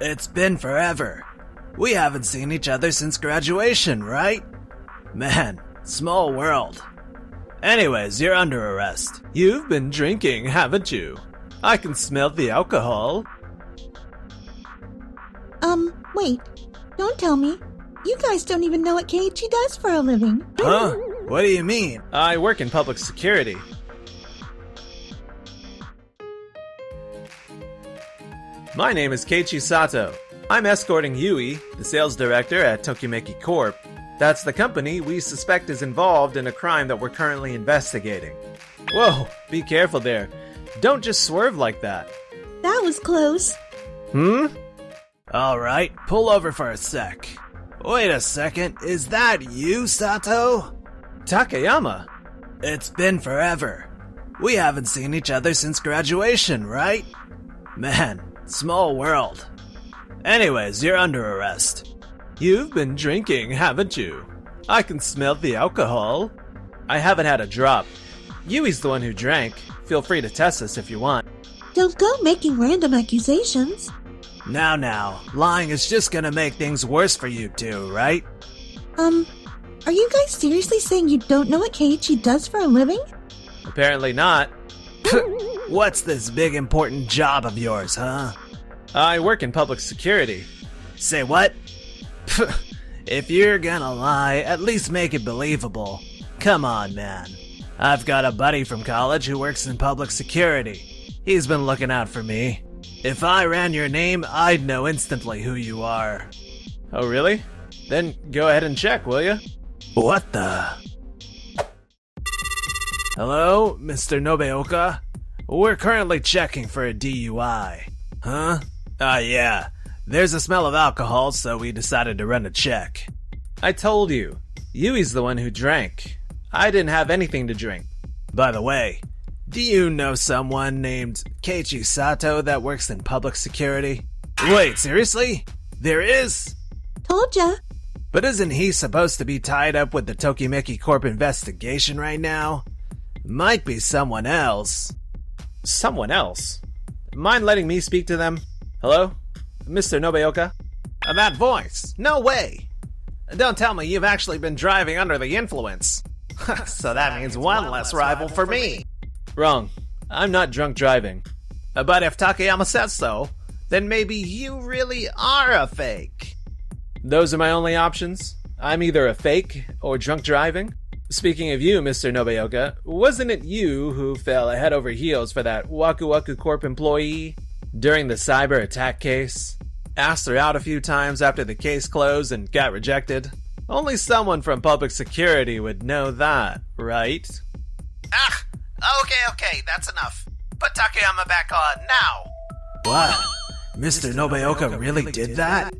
It's been forever. We haven't seen each other since graduation, right? Man, small world. Anyways, you're under arrest. You've been drinking, haven't you? I can smell the alcohol. Wait. Don't tell me. You guys don't even know what Keiichi does for a living. Huh? What do you mean? I work in public security. My name is Keiichi Sato. I'm escorting Yui, the sales director at Tokimeki Corp. That's the company we suspect is involved in a crime that we're currently investigating. Whoa, be careful there. Don't just swerve like that. That was close. Alright, pull over for a sec. Wait a second, is that you, Sato? Takayama. It's been forever. We haven't seen each other since graduation, right? Man, small world. Anyways, you're under arrest. You've been drinking, haven't you? I can smell the alcohol. I haven't had a drop. Yui's the one who drank. Feel free to test us if you want. Don't go making random accusations. Now, lying is just gonna make things worse for you two, right? Are you guys seriously saying you don't know what Keiichi does for a living? Apparently not. What's this big important job of yours, huh? I work in public security. Say what? If you're gonna lie, at least make it believable. Come on, man. I've got a buddy from college who works in public security. He's been looking out for me. If I ran your name, I'd know instantly who you are. Oh, really? Then go ahead and check, will you? What the? Hello, Mr. Nobeoka? We're currently checking for a DUI. Huh? Yeah. There's a smell of alcohol, so we decided to run a check. I told you. Yui's the one who drank. I didn't have anything to drink. By the way, do you know someone named Keiichi Sato that works in public security? Wait, seriously? There is? Told ya. But isn't he supposed to be tied up with the Tokimeki Corp investigation right now? Might be someone else. Someone else? Mind letting me speak to them? Hello? Mr. Nobeoka? That voice? No way! Don't tell me you've actually been driving under the influence. So that means one less rival for me. Wrong. I'm not drunk driving. But if Takayama says so, then maybe you really are a fake. Those are my only options. I'm either a fake or drunk driving. Speaking of you, Mr. Nobeoka, wasn't it you who fell head over heels for that Waku Waku Corp employee during the cyber attack case? Asked her out a few times after the case closed and got rejected? Only someone from public security would know that, right? Okay, that's enough. Put Takayama back on now. What? Mr. Nobeoka really did that?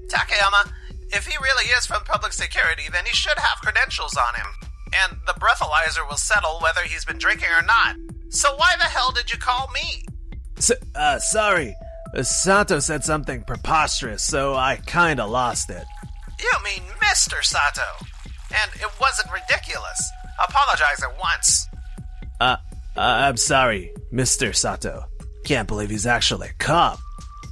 Takayama, if he really is from public security, then he should have credentials on him. And the breathalyzer will settle whether he's been drinking or not. So why the hell did you call me? Sorry. Sato said something preposterous, so I kinda lost it. You mean Mr. Sato. And it wasn't ridiculous. Apologize at once. I'm sorry, Mr. Sato. Can't believe he's actually a cop.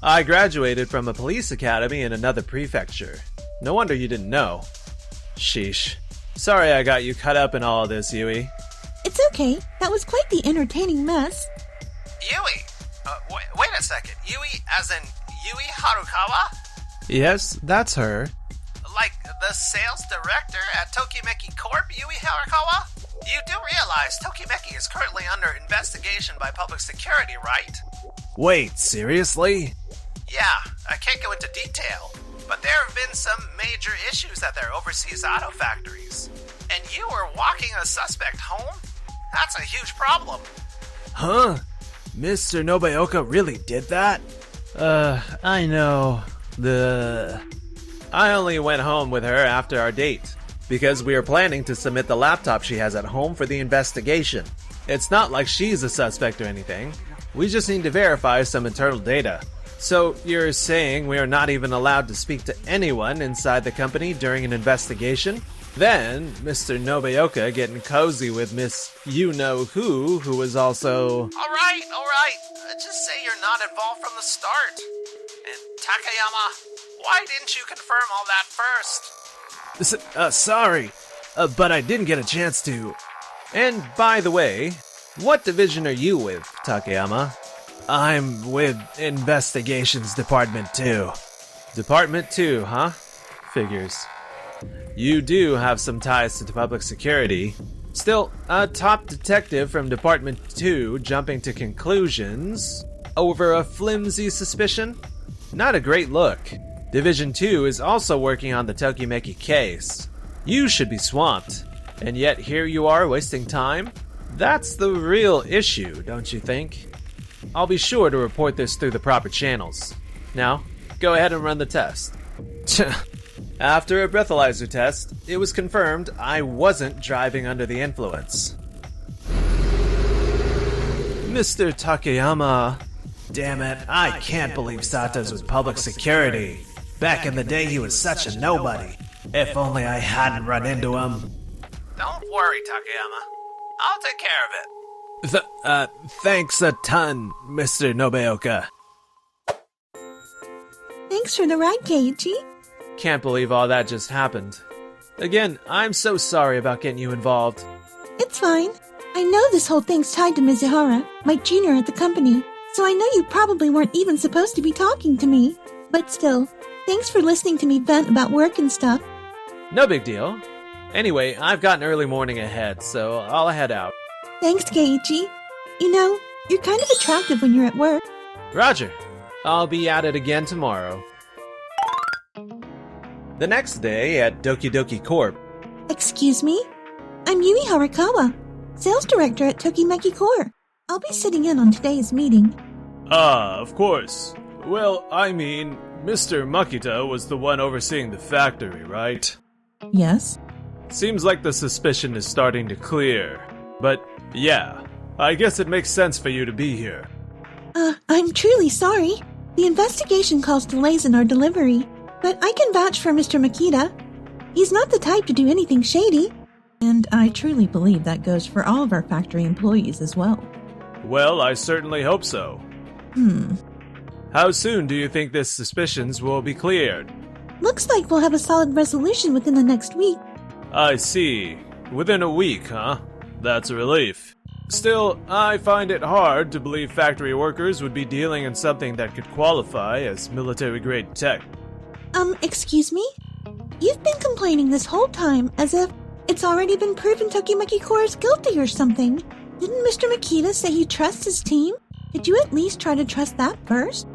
I graduated from a police academy in another prefecture. No wonder you didn't know. Sheesh. Sorry I got you cut up in all of this, Yui. It's okay. That was quite the entertaining mess. Yui? Wait a second. Yui as in Yui Harukawa? Yes, that's her. Like the sales director at Tokimeki Corp, Yui Harukawa? You do realize Tokimeki is currently under investigation by public security, right? Wait, seriously? Yeah, I can't go into detail, but there have been some major issues at their overseas auto factories. And you were walking a suspect home? That's a huge problem. Huh? Mr. Nobeoka really did that? I know. I only went home with her after our date, because we are planning to submit the laptop she has at home for the investigation. It's not like she's a suspect or anything. We just need to verify some internal data. So you're saying we are not even allowed to speak to anyone inside the company during an investigation? Then, Mr. Nobeoka getting cozy with Miss You-Know-Who, who was also... Alright. Just say you're not involved from the start. Takayama, why didn't you confirm all that first? Sorry, but I didn't get a chance to. And by the way, what division are you with, Takayama? I'm with Investigations Department 2. Department 2, huh? Figures. You do have some ties to public security. Still, a top detective from Department 2 jumping to conclusions over a flimsy suspicion? Not a great look. Division 2 is also working on the Tokimeki case. You should be swamped, and yet here you are wasting time? That's the real issue, don't you think? I'll be sure to report this through the proper channels. Now, go ahead and run the test. After a breathalyzer test, it was confirmed I wasn't driving under the influence. Mr. Takayama. Damn it, I can't believe Sato's with public security. Back in the day, he was such a nobody. If only I hadn't run into him. Don't worry, Takayama. I'll take care of it. Thanks a ton, Mr. Nobeoka. Thanks for the ride, Keiichi. Can't believe all that just happened. Again, I'm so sorry about getting you involved. It's fine. I know this whole thing's tied to Mizuhara, my junior at the company, so I know you probably weren't even supposed to be talking to me. But still, thanks for listening to me vent about work and stuff. No big deal. Anyway, I've got an early morning ahead, so I'll head out. Thanks, Keiichi. You know, you're kind of attractive when you're at work. Roger. I'll be at it again tomorrow. The next day at Doki Doki Corp. Excuse me? I'm Yui Harakawa, sales director at Tokimeki Corp. I'll be sitting in on today's meeting. Ah, of course. Well, I mean, Mr. Makita was the one overseeing the factory, right? Yes? Seems like the suspicion is starting to clear. But, yeah, I guess it makes sense for you to be here. I'm truly sorry. The investigation caused delays in our delivery, but I can vouch for Mr. Makita. He's not the type to do anything shady. And I truly believe that goes for all of our factory employees as well. Well, I certainly hope so. How soon do you think this suspicions will be cleared? Looks like we'll have a solid resolution within the next week. I see. Within a week, huh? That's a relief. Still, I find it hard to believe factory workers would be dealing in something that could qualify as military-grade tech. Excuse me? You've been complaining this whole time as if it's already been proven Tokimeki Corp is guilty or something. Didn't Mr. Makita say he trusts his team? Did you at least try to trust that first?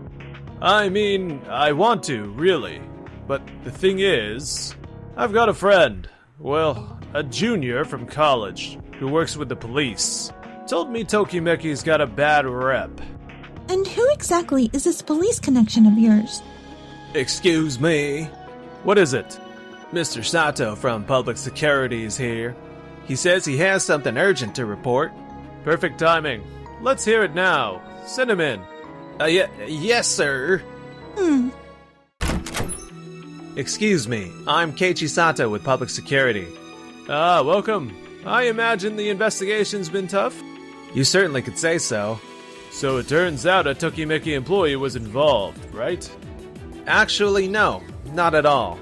I mean, I want to, really. But the thing is, I've got a friend, well, a junior from college, who works with the police. Told me Tokimeki's got a bad rep. And who exactly is this police connection of yours? Excuse me? What is it? Mr. Sato from Public Security is here. He says he has something urgent to report. Perfect timing. Let's hear it now. Send him in. Yes, sir. Excuse me, I'm Keiichi Sato with Public Security. Ah, welcome. I imagine the investigation's been tough? You certainly could say so. So it turns out a Tokimeki employee was involved, right? Actually, no, not at all.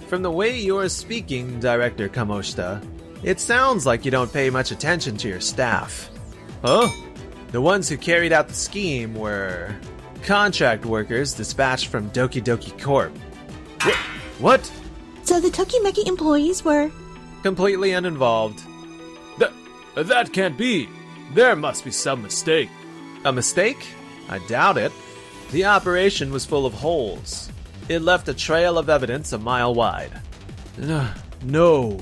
From the way you're speaking, Director Kamoshita, it sounds like you don't pay much attention to your staff. Huh? The ones who carried out the scheme were contract workers dispatched from Doki Doki Corp. What? So the Tokimeki employees were... Completely uninvolved. That can't be. There must be some mistake. A mistake? I doubt it. The operation was full of holes. It left a trail of evidence a mile wide. No.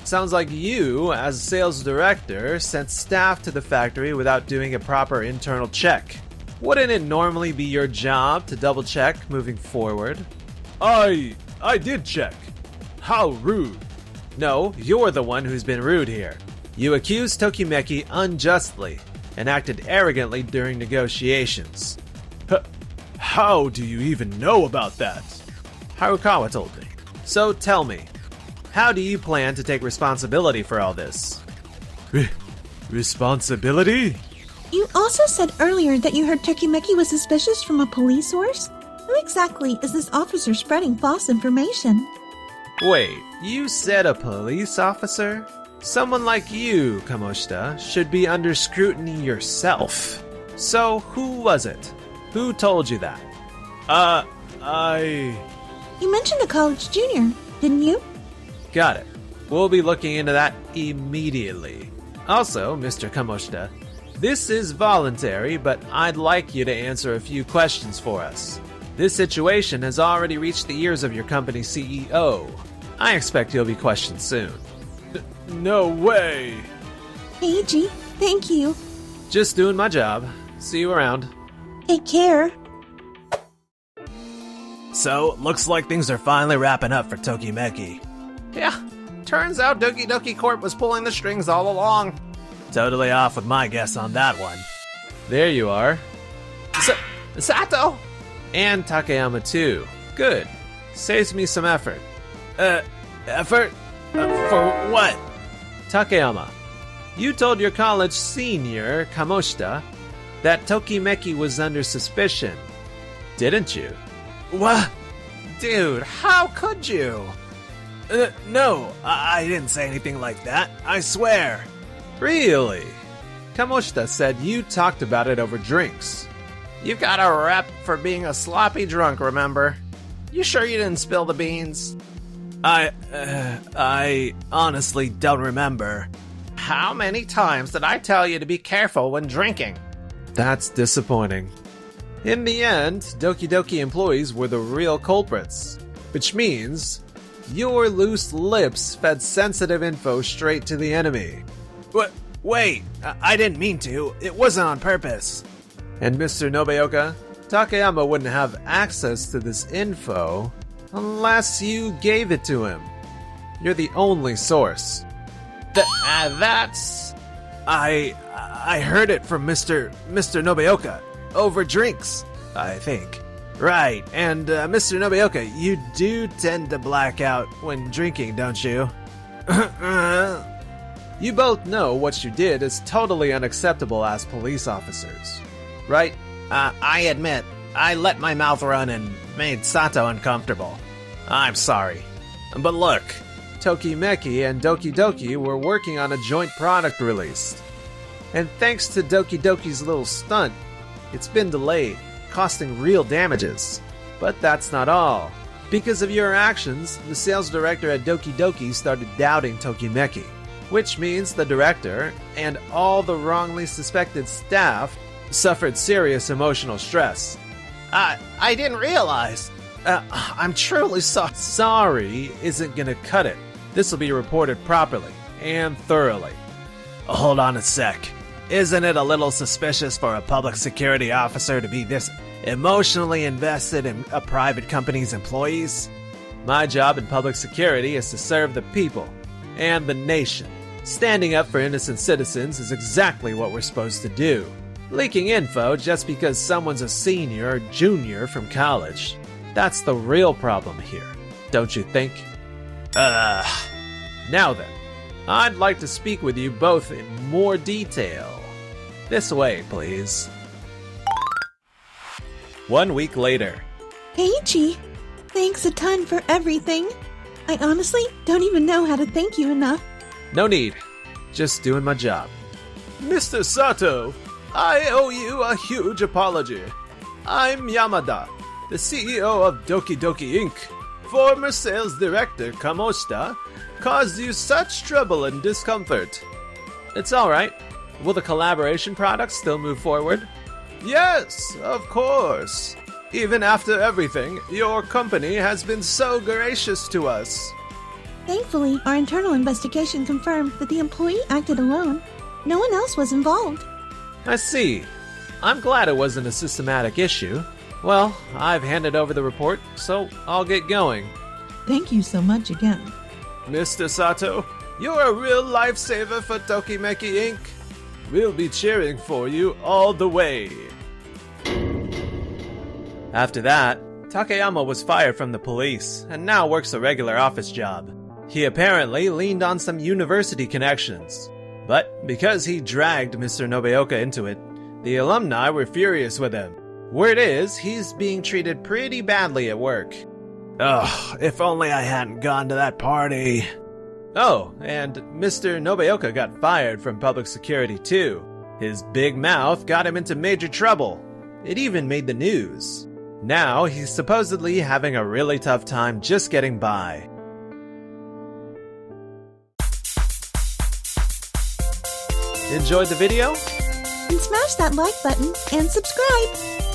Sounds like you, as a sales director, sent staff to the factory without doing a proper internal check. Wouldn't it normally be your job to double check moving forward? I did check. How rude. No, you're the one who's been rude here. You accused Tokimeki unjustly and acted arrogantly during negotiations. How do you even know about that? Harukawa told me. So tell me, how do you plan to take responsibility for all this? Responsibility? You also said earlier that you heard Tokimeki was suspicious from a police source? Who exactly is this officer spreading false information? Wait, you said a police officer? Someone like you, Kamoshita, should be under scrutiny yourself. So, who was it? Who told you that? You mentioned a college junior, didn't you? Got it. We'll be looking into that immediately. Also, Mr. Kamoshita, this is voluntary, but I'd like you to answer a few questions for us. This situation has already reached the ears of your company's CEO. I expect you'll be questioned soon. No way! Eiji, thank you. Just doing my job. See you around. Take care. So, looks like things are finally wrapping up for Tokimeki. Yeah, turns out Doki Doki Corp was pulling the strings all along. Totally off with my guess on that one. There you are. Sato! And Takayama too. Good. Saves me some effort. Effort? For what? Takayama, you told your college senior, Kamoshita, that Tokimeki was under suspicion, didn't you? What? Dude, how could you? No, I didn't say anything like that. I swear. Really? Kamoshita said you talked about it over drinks. You got a rep for being a sloppy drunk, remember? You sure you didn't spill the beans? I honestly don't remember. How many times did I tell you to be careful when drinking? That's disappointing. In the end, Doki Doki employees were the real culprits, which means your loose lips fed sensitive info straight to the enemy. What? Wait, I didn't mean to. It wasn't on purpose. And Mr. Nobeoka, Takayama wouldn't have access to this info unless you gave it to him. You're the only source. That's... I heard it from Mr. Nobeoka. Over drinks, I think. Right, and Mr. Nobeoka, you do tend to black out when drinking, don't you? You both know what you did is totally unacceptable as police officers, right? I admit, I let my mouth run and made Sato uncomfortable. I'm sorry. But look, Tokimeki and Doki Doki were working on a joint product release. And thanks to Doki Doki's little stunt, it's been delayed, costing real damages. But that's not all. Because of your actions, the sales director at Doki Doki started doubting Tokimeki, which means the director and all the wrongly suspected staff suffered serious emotional stress. I didn't realize. I'm truly sorry. Sorry isn't gonna cut it. This will be reported properly and thoroughly. Hold on a sec. Isn't it a little suspicious for a public security officer to be this emotionally invested in a private company's employees? My job in public security is to serve the people and the nation. Standing up for innocent citizens is exactly what we're supposed to do. Leaking info just because someone's a senior or junior from college, that's the real problem here, don't you think? Now then, I'd like to speak with you both in more detail. This way, please. 1 week later. Eiichi, thanks a ton for everything. I honestly don't even know how to thank you enough. No need. Just doing my job. Mr. Sato, I owe you a huge apology. I'm Yamada, the CEO of Doki Doki Inc. Former sales director Kamoshita caused you such trouble and discomfort. It's alright. Will the collaboration products still move forward? Yes, of course. Even after everything, your company has been so gracious to us. Thankfully, our internal investigation confirmed that the employee acted alone. No one else was involved. I see. I'm glad it wasn't a systematic issue. Well, I've handed over the report, so I'll get going. Thank you so much again. Mr. Sato, you're a real lifesaver for Tokimeki Inc. We'll be cheering for you all the way. After that, Takayama was fired from the police and now works a regular office job. He apparently leaned on some university connections. But because he dragged Mr. Nobeoka into it, the alumni were furious with him. Word is, he's being treated pretty badly at work. Ugh, if only I hadn't gone to that party. Oh, and Mr. Nobeoka got fired from public security too. His big mouth got him into major trouble. It even made the news. Now he's supposedly having a really tough time just getting by. Enjoyed the video? And smash that like button and subscribe!